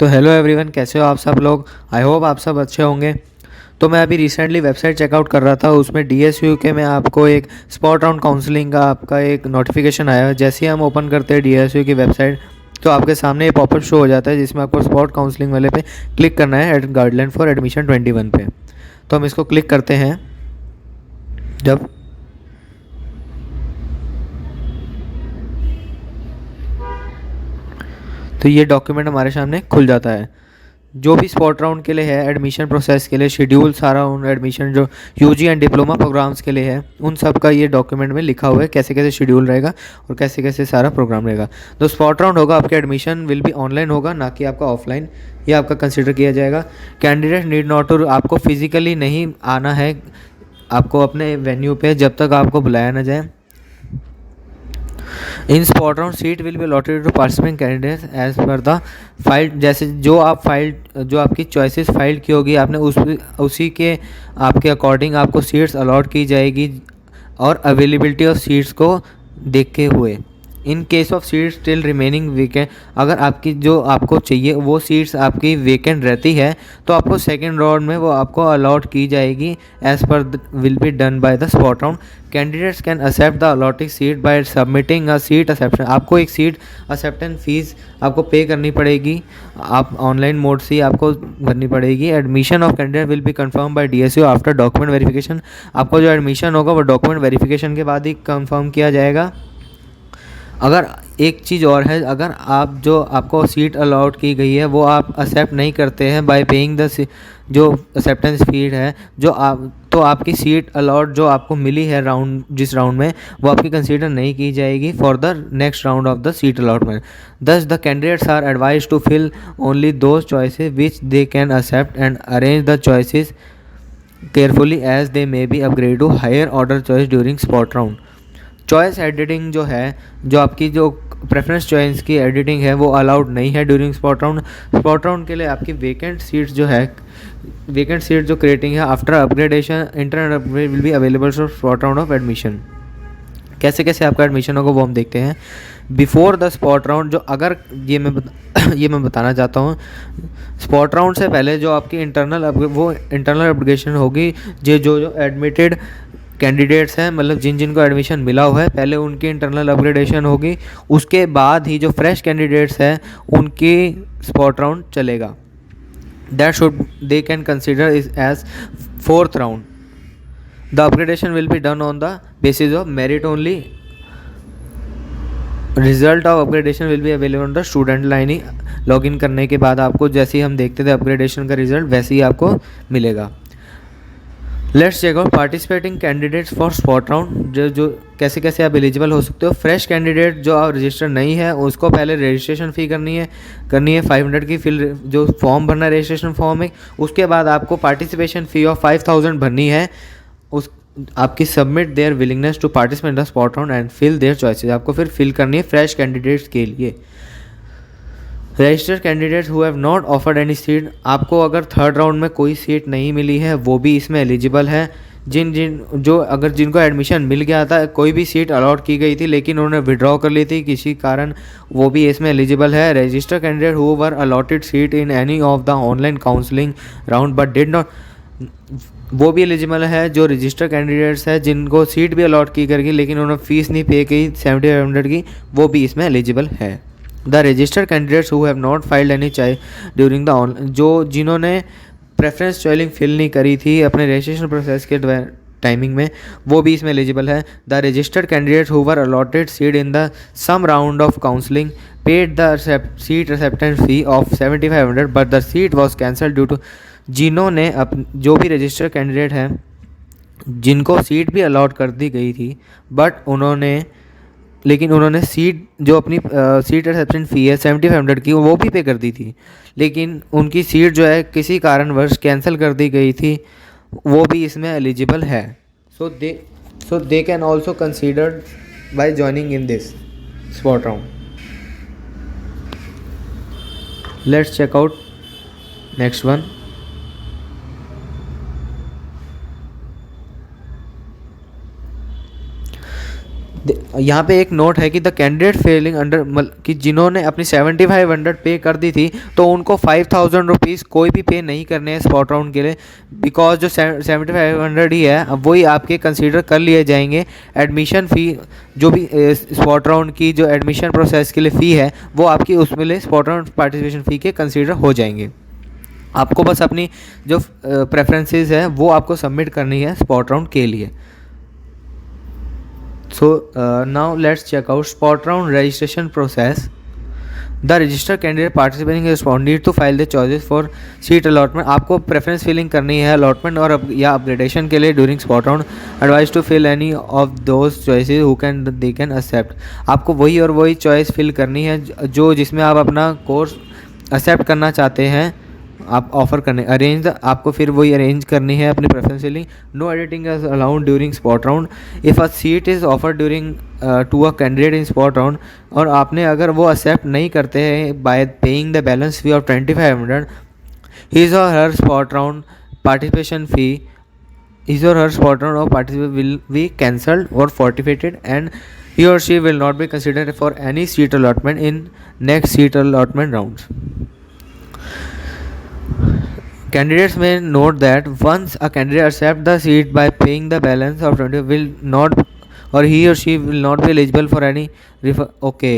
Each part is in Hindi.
तो हेलो एवरीवन, कैसे हो आप सब लोग। आई होप आप सब अच्छे होंगे। तो मैं अभी रिसेंटली वेबसाइट चेकआउट कर रहा था, उसमें डीएसयू के में आपको एक स्पॉट राउंड काउंसलिंग का आपका एक नोटिफिकेशन आया है। जैसे ही हम ओपन करते हैं डीएसयू की वेबसाइट, तो आपके सामने ये पॉपअप शो हो जाता है जिसमें आपको स्पॉट काउंसलिंग वाले पे क्लिक करना है, एट गाइडलाइन फॉर एडमिशन 21 पे। तो हम इसको क्लिक करते हैं। जब तो ये डॉक्यूमेंट हमारे सामने खुल जाता है, जो भी स्पॉट राउंड के लिए है, एडमिशन प्रोसेस के लिए शेड्यूल, सारा उन एडमिशन जो यूजी एंड डिप्लोमा प्रोग्राम्स के लिए है, उन सब का ये डॉक्यूमेंट में लिखा हुआ है कैसे कैसे शेड्यूल रहेगा और कैसे कैसे सारा प्रोग्राम रहेगा। तो स्पॉट राउंड होगा, आपके एडमिशन विल बी ऑनलाइन होगा, ना कि आपका ऑफलाइन। ये आपका कंसिडर किया जाएगा। कैंडिडेट नीड नॉट टू, आपको फिजिकली नहीं आना है आपको अपने वेन्यू पे जब तक आपको बुलाया ना जाए। In spot round seat will be allotted to participant candidates as per the file. जैसे जो आप फाइल, जो आपकी चॉइसेस फाइल की होगी आपने, उसी के आपके अकॉर्डिंग आपको सीट्स अलॉट की जाएगी, और अवेलेबिलिटी ऑफ सीट्स को देखते हुए। In case of seats still remaining vacant, अगर आपकी जो आपको चाहिए वो सीट्स आपकी वेकेंट रहती है, तो आपको सेकेंड राउंड में वो आपको अलॉट की जाएगी as per will be done by the spot round. Candidates can accept the allotted seat by submitting a seat acceptance. आपको एक सीट एक्सेप्टेंस फीस आपको पे करनी पड़ेगी, आप ऑनलाइन मोड से आपको भरनी पड़ेगी। Admission of candidate will be confirm by DSU after document verification. आपको जो एडमिशन होगा वो डॉक्यूमेंट वेरिफिकेशन के बाद ही कंफर्म किया जाएगा। अगर एक चीज़ और है, अगर आप जो आपको सीट अलाउड की गई है वो आप एक्सेप्ट नहीं करते हैं बाय पेइंग द जो एक्सेप्टेंस फी है, जो आप, तो आपकी सीट अलाउड जो आपको मिली है राउंड, जिस राउंड में, वो आपकी कंसीडर नहीं की जाएगी for the next round of the seat allotment. Thus the candidates are advise to fill only those choices which they can accept and arrange the choices carefully as they may be upgrade to higher order choice during spot round. Choice editing जो है, जो आपकी जो प्रेफरेंस चॉइस की एडिटिंग है, वो अलाउड नहीं है during spot round. Spot round के लिए आपकी वेकेंट सीट्स जो है, वेकेंट सीट जो क्रिएटिंग है after upgradation internet upgrade will be available for spot round of admission. कैसे कैसे आपका एडमिशन होगा वो हम देखते हैं। बिफोर द स्पॉट राउंड, जो अगर ये मैं बताना चाहता हूँ, स्पॉट राउंड से पहले जो आपकी इंटरनल एप्लीकेशन होगी, जो एडमिटेड कैंडिडेट्स हैं, मतलब जिनको एडमिशन मिला हुआ है, पहले उनकी इंटरनल अपग्रेडेशन होगी। उसके बाद ही जो फ्रेश कैंडिडेट्स हैं उनकी स्पॉट राउंड चलेगा। That should they can consider is as fourth round. The upgradation will be done on the basis of merit only. Result of upgradation will be available on the student line ही। लॉग इन करने के बाद आपको, जैसे ही हम देखते थे अपग्रेडेशन का रिजल्ट, वैसे ही आपको मिलेगा। Let's check out participating candidates for spot round. जो कैसे कैसे आप एलिजिबल हो सकते हो। फ्रेश कैंडिडेट जो आप रजिस्टर नहीं है, उसको पहले रजिस्ट्रेशन फ़ी करनी है 500 की। फिर जो फॉर्म भरना है रजिस्ट्रेशन फॉर्म में, उसके बाद आपको पार्टिसिपेशन फ़ी ऑफ 5000 भरनी है। उस आपकी submit their willingness to participate the spot round and fill their choices. आपको फिर फिल करनी है फ्रेश कैंडिडेट्स के लिए। Registered candidates who have not offered any seat, आपको अगर थर्ड राउंड में कोई सीट नहीं मिली है वो भी इसमें एलिजिबल है। जिनको एडमिशन मिल गया था, कोई भी सीट अलॉट की गई थी लेकिन उन्होंने विड्रॉ कर ली थी किसी कारण, वो भी इसमें एलिजिबल है। Registered candidate who were allotted seat in any of the online counselling round but did not, वो भी एलिजिबल है। जो रजिस्टर्ड कैंडिडेट्स है जिनको सीट भी अलॉट की करके लेकिन उन्होंने फीस नहीं पे की 7500 की, वो भी इसमें एलिजिबल है। The registered candidates who have not filed any चाहे ड्यूरिंग द ऑन, जिन्होंने प्रेफरेंस चॉइसिंग फिल नहीं करी थी अपने रजिस्ट्रेशन प्रोसेस के टाइमिंग में, वो भी इसमें एलिजिबल है। The registered candidates who were allotted seat in the some round of counselling paid the seat acceptance fee of 7500 but the seat was cancel due to, जिन्होंने जो भी रजिस्टर्ड कैंडिडेट हैं जिनको सीट भी अलॉट कर दी गई थी, बट उन्होंने सीट जो अपनी सीट एक्सेप्शन फ़ी है 7500 की, वो भी पे कर दी थी, लेकिन उनकी सीट जो है किसी कारणवश कैंसिल कर दी गई थी, वो भी इसमें एलिजिबल है। So they can also considered by joining in this spot round. Let's check out next one. यहाँ पे एक नोट है कि द कैंडिडेट फेलिंग अंडर कि जिन्होंने अपनी 7500 पे कर दी थी तो उनको 5000 रुपीज़ कोई भी पे नहीं करने हैं स्पॉट राउंड के लिए, बिकॉज जो 7500 ही है अब वही आपके कंसीडर कर लिए जाएंगे। एडमिशन फ़ी जो भी स्पॉट राउंड की जो एडमिशन प्रोसेस के लिए फ़ी है वो आपकी उसमें लिए स्पॉट राउंड पार्टिसिपेशन फ़ी के कंसीडर हो जाएंगे। आपको बस अपनी जो प्रेफरेंसेस है वो आपको सबमिट करनी है स्पॉट राउंड के लिए। So now let's check out spot round registration process. The registered candidate participating in spot need to file the choices for seat allotment. आपको preference filling करनी है allotment और या upgradation के लिए during spot round. Advised to fill any of those choices who can they can accept. आपको वही और वही choice fill करनी है जो जिसमें आप अपना course accept करना चाहते हैं, आप ऑफ़र करने अरेंज आपको फिर वही अरेंज करनी है अपनी preference filling. No editing is allowed during spot round if a seat is offer during to a candidate in spot round, और आपने अगर वो एक्सेप्ट नहीं करते हैं by paying the balance fee of 2500, his or her spot round participation fee his or her spot round or participant will be cancelled or forfeited and he or she will not be considered for any seat allotment in next seat allotment rounds. Candidates may note that once a candidate accepts the seat by paying the balance of 20 will not or he or she will not be eligible for any okay.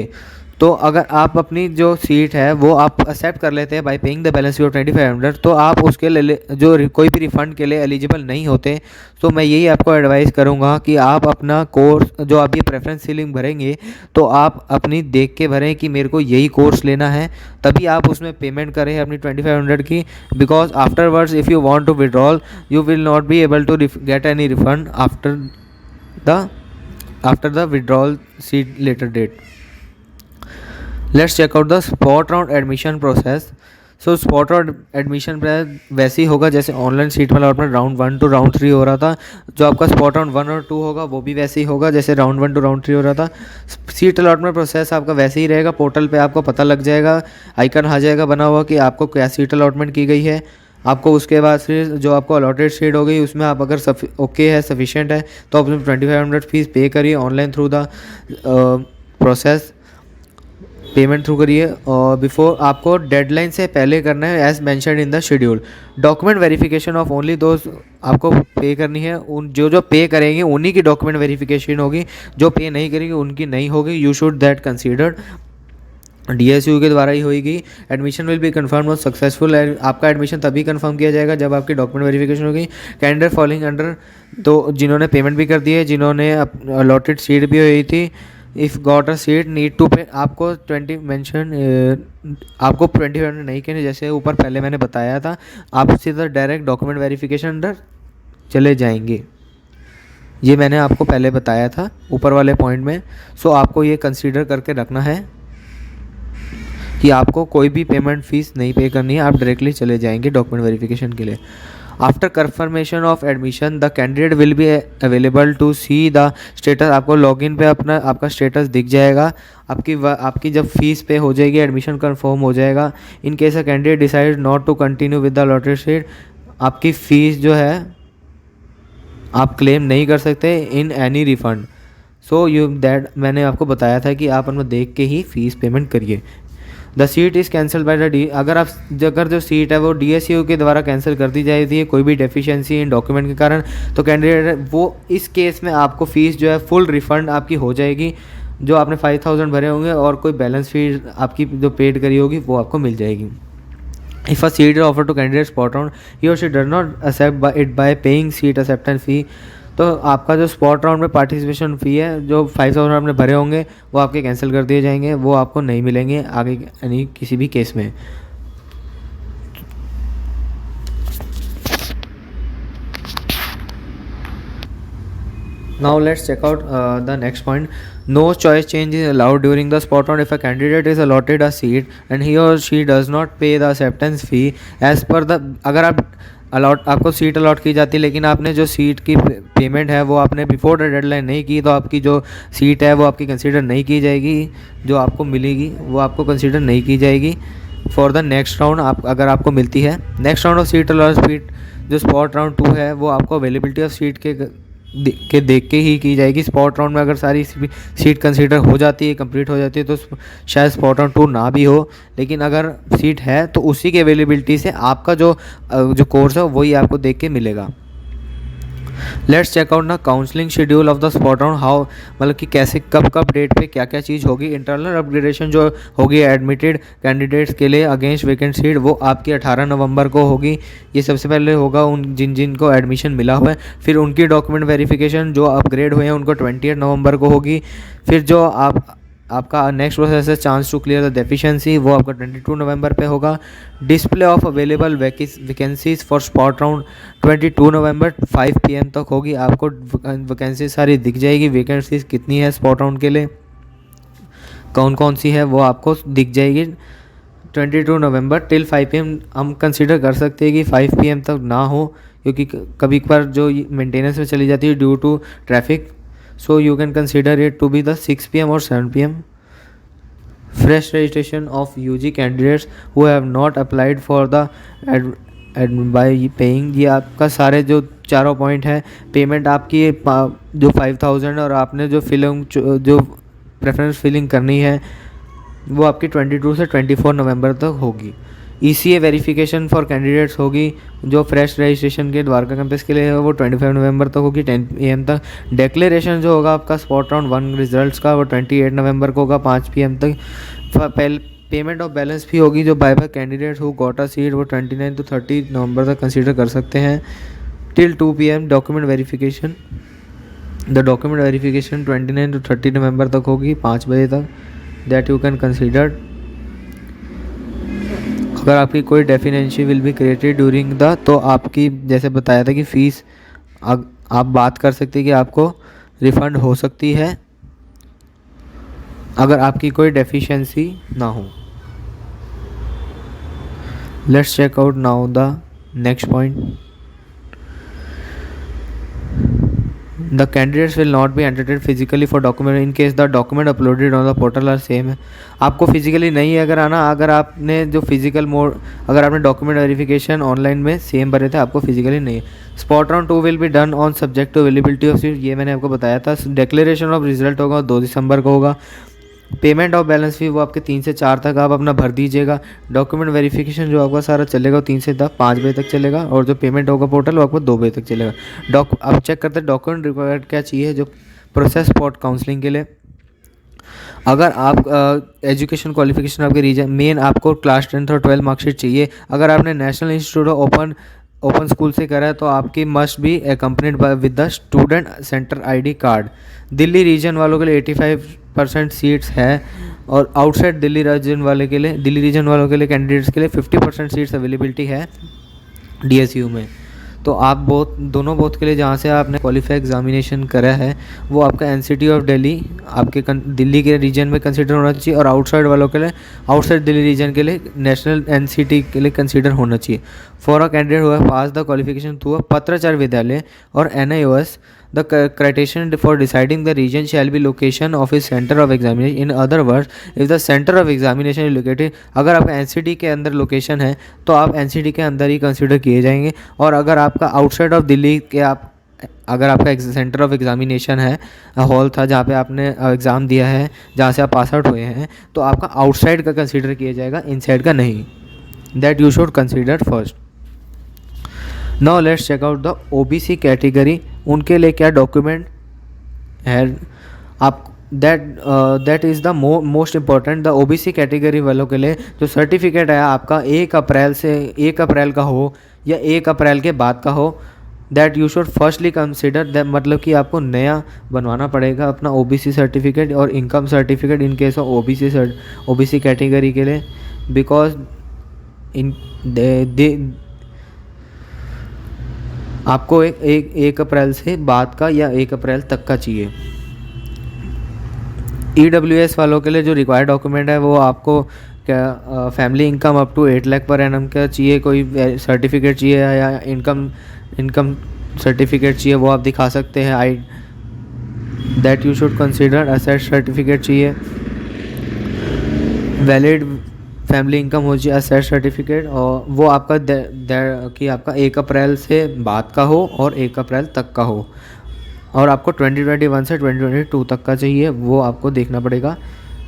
तो अगर आप अपनी जो सीट है वो आप एक्सेप्ट कर लेते हैं by paying the balance of 2500 तो आप उसके लिए जो कोई भी रिफ़ंड के लिए एलिजिबल नहीं होते। तो मैं यही आपको एडवाइस करूंगा कि आप अपना कोर्स जो आप ये प्रेफरेंस सीलिंग भरेंगे तो आप अपनी देख के भरें कि मेरे को यही कोर्स लेना है, तभी आप उसमें पेमेंट करें अपनी 2500 की, because afterwards if you want to withdrawal you will not be able to get any refund after the withdrawal seat letter date. Let's check out the spot round admission process. So spot round admission वैसे ही होगा जैसे ऑनलाइन सीट में अलॉटमेंट राउंड 1 to राउंड 3 हो रहा था। जो आपका स्पॉट राउंड 1 और 2 होगा वो भी वैसे ही होगा जैसे राउंड 1 to राउंड 3 हो रहा था। सीट अलॉटमेंट प्रोसेस आपका वैसे ही रहेगा, पोर्टल पे आपको पता लग जाएगा, आइकन आ जाएगा बना हुआ कि आपको क्या सीट अलॉटमेंट की गई है। आपको उसके बाद फिर जो आपको अलॉटेड सीट हो गई उसमें आप अगर ओके है सफिशिएंट है तो आप उसमें 2500 फीस पे करिए online through the process, payment through करिए। और बिफोर आपको डेडलाइन से पहले करना है as mentioned in the schedule. Document verification of only those आपको पे करनी है, उन जो पे करेंगे उन्हीं की डॉक्यूमेंट वेरिफिकेशन होगी, जो पे नहीं करेंगे उनकी नहीं होगी। You should that considered DSU के द्वारा ही होगी। एडमिशन विल बी कन्फर्म और सक्सेसफुल। आपका एडमिशन तभी कंफर्म किया जाएगा जब आपकी डॉक्यूमेंट वेरिफिकेशन होगी। कैंडिडेट फॉलोइंग अंडर तो जिन्होंने पेमेंट भी कर दी है, जिन्होंने अलॉटेड सीट भी हुई थी, if got a seat need to pay आपको 20 मेंशन आपको 2500 नहीं कहने जैसे ऊपर पहले मैंने बताया था, आप सीधा डायरेक्ट डॉक्यूमेंट वेरिफिकेशन अंडर चले जाएंगे। ये मैंने आपको पहले बताया था ऊपर वाले पॉइंट में। सो आपको ये कंसीडर करके रखना है कि आपको कोई भी पेमेंट फ़ीस नहीं पे करनी है, आप डायरेक्टली चले जाएंगे डॉक्यूमेंट वेरिफिकेशन के लिए। After confirmation of admission the candidate will be available to see the status. आपको लॉगिन पे अपना आपका स्टेटस दिख जाएगा, आपकी जब फीस पे हो जाएगी एडमिशन कंफर्म हो जाएगा। In case a candidate decide not to continue with the allotted seat, आपकी फ़ीस जो है आप क्लेम नहीं कर सकते in any refund. So you that मैंने आपको बताया था कि आप उनको देख के ही फ़ीस पेमेंट करिए। The seat is cancel by the अगर जो सीट है वो DSU के द्वारा कैंसिल कर दी जाती है कोई भी डेफिशिएंसी इन डॉक्यूमेंट के कारण, तो कैंडिडेट वो इस केस में आपको फ़ीस जो है फुल रिफ़ंड आपकी हो जाएगी। जो आपने 5000 भरे होंगे और कोई बैलेंस फीस आपकी जो पेड करी होगी वो आपको मिल जाएगी। If a seat is offer to candidate spot round he or she does not accept it by paying seat acceptance fee, तो आपका जो स्पॉट राउंड में पार्टिसिपेशन फ़ी है जो 5000 आपने भरे होंगे वो आपके कैंसिल कर दिए जाएंगे, वो आपको नहीं मिलेंगे आगे यानी किसी भी केस में। Now let's check out the next point. No choice change is allowed during the spot round if a candidate is allotted a seat and he or she does not pay the acceptance fee as per the अगर आप आपको सीट अलॉट की जाती है लेकिन आपने जो सीट की पेमेंट है वो आपने बिफोर द डेडलाइन नहीं की, तो आपकी जो सीट है वो आपकी कंसीडर नहीं की जाएगी, जो आपको मिलेगी वो आपको कंसीडर नहीं की जाएगी फॉर द नेक्स्ट राउंड। आप अगर आपको मिलती है next round of seat allot seat जो स्पॉट राउंड 2 है वो आपको अवेलेबिलिटी ऑफ सीट के देख के ही की जाएगी। स्पॉट राउंड में अगर सारी सीट कंसीडर हो जाती है, कंप्लीट हो जाती है, तो शायद स्पॉट राउंड 2 ना भी हो, लेकिन अगर सीट है तो उसी की अवेलेबिलिटी से आपका जो कोर्स है वही आपको देख के मिलेगा। लेट्स चेक आउट ना counselling schedule of the spot round, how मतलब कि कैसे कब कब डेट पे क्या क्या चीज़ होगी। इंटरनल अपग्रेडेशन जो होगी एडमिटेड कैंडिडेट्स के लिए अगेंस्ट वैकेंट सीट, वो आपकी 18 नवंबर को होगी। ये सबसे पहले होगा उन जिन को एडमिशन मिला हुआ है। फिर उनकी डॉक्यूमेंट वेरिफिकेशन जो अपग्रेड हुए हैं उनको 28 नवंबर को होगी। फिर जो आपका नेक्स्ट प्रोसेस है chance to clear the deficiency, वो आपका 22 नवंबर पे होगा। Display of available vacancies for spot round 22 November 5 PM तक होगी। आपको वैकेंसी सारी दिख जाएगी, वैकेंसीज कितनी है स्पॉट राउंड के लिए, कौन कौन सी है, वो आपको दिख जाएगी 22 नवंबर टिल 5 PM। हम कंसिडर कर सकते हैं कि 5 PM तक ना हो, क्योंकि कभी कभार जो मेंटेनेंस में चली जाती है due to traffic, so you can consider it to be the 6 PM or 7 PM. Fresh registration of UG candidates who have not applied for the by paying, ये आपका सारे जो चारों पॉइंट है। पेमेंट आपकी जो 5000 और आपने जो प्रेफरेंस फिलिंग करनी है वो आपकी 22 से 24 नवंबर तक होगी। ECA वेरिफिकेशन फॉर कैंडिडेट्स होगी जो फ्रेश रजिस्ट्रेशन के द्वारका कैंपस के लिए है, वो 25 नवंबर तक होगी 10 AM तक। डिक्लेरेशन जो होगा आपका स्पॉट राउंड 1 रिजल्ट्स का, वो 28 नवंबर को होगा 5 PM तक। पेमेंट ऑफ बैलेंस भी होगी जो बाय कैंडिडेट हो गॉट अ सीट, वो 29 to 30 नवंबर तक कंसीडर कर सकते हैं till 2 PM। Document verification, the document verification 29 to 30 नवंबर तक होगी 5 बजे तक, दैट यू कैन कंसीडर। अगर आपकी कोई deficiency will be created during the, तो आपकी जैसे बताया था कि फ़ीस आप बात कर सकते हैं कि आपको रिफ़ंड हो सकती है अगर आपकी कोई डेफिशिएंसी ना हो। Let's check out now the next point. The candidates will not be entered physically for document in case the document uploaded on the portal are same है। आपको फिजिकली नहीं है अगर आना, अगर आपने जो फिजिकल मोड, अगर आपने डॉक्यूमेंट वेरिफिकेशन ऑनलाइन में सेम भरे थे, आपको फिजिकली नहीं है। Spot round 2 will be done on subject to availability of seat, ये मैंने आपको बताया था। डिक्लेरेशन ऑफ रिजल्ट होगा 2 दिसंबर को होगा। पेमेंट ऑफ बैलेंस फी वो आपके 3 से 4 तक आप अपना भर दीजिएगा। डॉक्यूमेंट वेरिफिकेशन जो आपका सारा चलेगा वो 3 से 5 बजे तक चलेगा, और जो पेमेंट होगा पोर्टल वो आपको 2 बजे तक चलेगा। अब चेक करते हैं डॉक्यूमेंट रिक्वायर्ड क्या चाहिए जो प्रोसेस स्पॉट काउंसलिंग के लिए। अगर आप एजुकेशन क्वालिफिकेशन आपके रीजन मेन आपको क्लास 10th और 12 मार्कशीट चाहिए। अगर आपने national institute of open school से करा है तो आपकी must be accompanied with the student centre ID card. Delhi region वालों के लिए 85% सीट्स है, और आउटसाइड दिल्ली रीजन वालों के लिए कैंडिडेट्स के लिए 50% सीट्स अवेलेबिलिटी है DSU में। तो आप दोनों बोथ के लिए जहाँ से आपने क्वालिफाई एग्जामिनेशन करा है वो आपका NCT ऑफ दिल्ली आपके दिल्ली के रीजन में कंसीडर होना चाहिए, और आउटसाइड वालों के लिए आउटसाइड दिल्ली रीजन के लिए नेशनल NCT के लिए कंसीडर होना चाहिए। For a candidate who have pass the qualification through a पत्राचार विद्यालय और NIOS, the criterion for deciding the region shall be location of his center of examination. In other words, if the center of examination is located, अगर आपका NCT के अंदर लोकेशन है तो आप NCT के अंदर ही कंसिडर किए जाएंगे, और अगर आपका आउटसाइड ऑफ दिल्ली के अगर आपका सेंटर ऑफ एग्जामिनेशन है, हॉल था जहाँ पे आपने एग्ज़ाम दिया है, जहाँ से आप पास आउट हुए हैं, तो आपका आउटसाइड का कंसिडर किया जाएगा, इनसाइड का नहीं। That you should consider first. Now let's check out the OBC category, उनके लिए क्या डॉक्यूमेंट है। आप that is the most important. The OBC category वालों के लिए जो सर्टिफिकेट है आपका 1 अप्रैल का हो या 1 अप्रैल के बाद का हो, that you should firstly consider that, मतलब कि आपको नया बनवाना पड़ेगा अपना OBC सर्टिफिकेट और income certificate in case of OBC category के लिए, बिकॉज आपको एक अप्रैल से बाद का या 1 अप्रैल तक का चाहिए। EWS वालों के लिए जो रिक्वायर्ड डॉक्यूमेंट है वो आपको क्या family income up to 8 lakh पर एनम का चाहिए, कोई सर्टिफिकेट चाहिए या इनकम सर्टिफिकेट चाहिए, वो आप दिखा सकते हैं। That you should consider. Asset certificate चाहिए, वैलिड फैमिली इनकम हो चाहिए, एसेट सर्टिफिकेट, और वो आपका कि आपका 1 अप्रैल से बाद का हो और 1 अप्रैल तक का हो। और आपको 2021 से 2022 तक का चाहिए, वो आपको देखना पड़ेगा।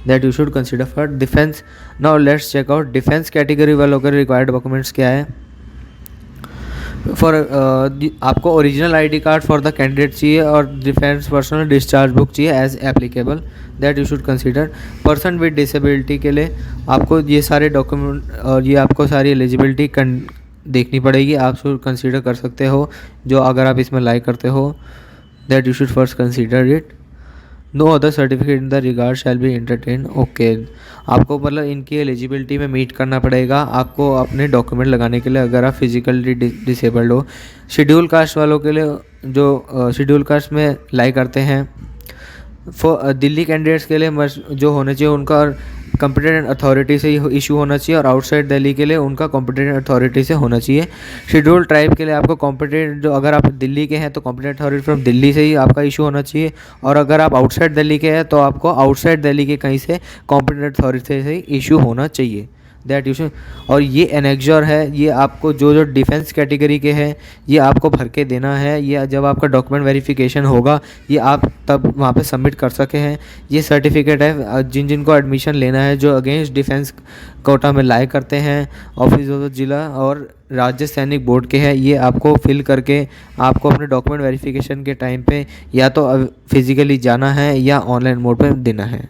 That you should consider for defence. Now let's check out defence category वालों के रिक्वायर्ड डॉक्यूमेंट्स क्या है। फॉर आपको original ID card for the candidate चाहिए और डिफेंस पर्सनल डिस्चार्ज बुक चाहिए as applicable, that you should consider. Person with disability के लिए आपको ये सारे डॉक्यूमेंट और ये आपको सारी एलिजिबिलिटी देखनी पड़ेगी, आप शुड कंसीडर कर सकते हो जो अगर आप इसमें लाइक करते हो, that you should first consider it. No other certificate in the regard shall be entertain, okay. आपको मतलब इनकी एलिजिबिलिटी में मीट करना पड़ेगा आपको अपने डॉक्यूमेंट लगाने के लिए अगर आप फिजिकली डिसेबल्ड हो। शेड्यूल कास्ट वालों के लिए जो शेड्यूल कास्ट में लाई करते हैं, फॉर दिल्ली कैंडिडेट्स के लिए जो होने चाहिए उनका कॉम्पिटेंट अथॉरिटी से ही इशू होना चाहिए और आउटसाइड दिल्ली के लिए उनका कॉम्पिटेंट अथॉरिटी से होना चाहिए। शेड्यूल ट्राइब के लिए आपको कॉम्पिटेंट जो अगर आप दिल्ली के हैं तो कॉम्पिटेंट अथॉरिटी फ्रॉम दिल्ली से ही आपका इशू होना चाहिए, और अगर आप आउटसाइड दिल्ली के हैं तो आपको आउटसाइड दिल्ली के कहीं से कॉम्पिटेंट अथॉरिटी से ही इशू होना चाहिए, दैट इशू। और ये एनेक्जर है, ये आपको जो डिफेंस कैटेगरी के हैं ये आपको भर के देना है। ये जब आपका डॉक्यूमेंट वेरिफिकेशन होगा ये आप तब वहाँ पे सबमिट कर सके हैं। ये सर्टिफिकेट है जिन जिनको एडमिशन लेना है जो अगेंस्ट डिफेंस कोटा में लाई करते हैं, ऑफिस ऑफ जिला और राज्य सैनिक बोर्ड के हैं, ये आपको फिल करके आपको अपने डॉक्यूमेंट वेरिफिकेशन के टाइम पे या तो फिज़िकली जाना है या ऑनलाइन मोड पे देना है।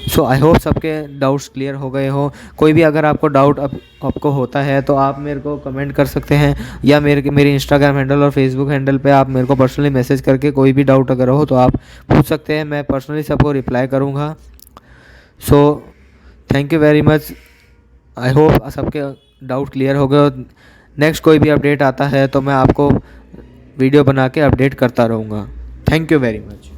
सो आई होप सबके डाउट्स क्लियर हो गए हो। कोई भी अगर आपको डाउट आपको होता है तो आप मेरे को कमेंट कर सकते हैं या मेरे इंस्टाग्राम हैंडल और फेसबुक हैंडल पे आप मेरे को पर्सनली मैसेज करके कोई भी डाउट अगर हो तो आप पूछ सकते हैं, मैं पर्सनली सबको रिप्लाई करूँगा। So thank you very much, I hope सबके डाउट क्लियर हो गए। नेक्स्ट कोई भी अपडेट आता है तो मैं आपको वीडियो बना के अपडेट करता रहूँगा। Thank you very much.